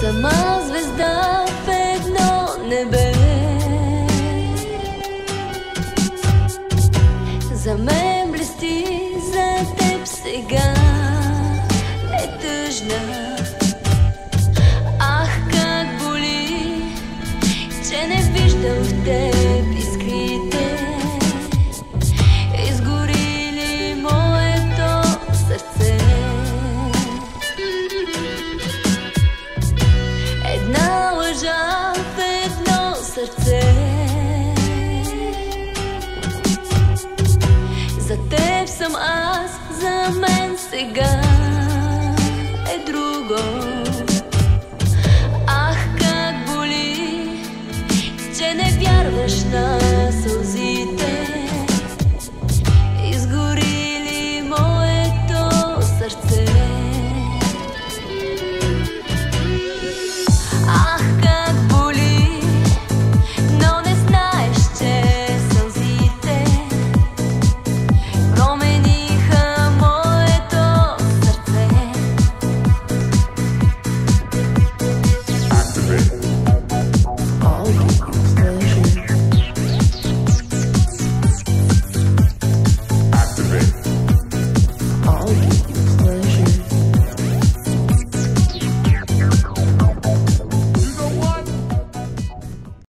Сама звезда в едно небе, за мен блести, за теб сега е тъжна. Ах, как боли, че не виждам в теб искрите, изгорили моето сърце. Една лъжа в едно сърце, за теб съм аз, за мен сега е друго. Ах, как боли, че не вярваш на сълзи.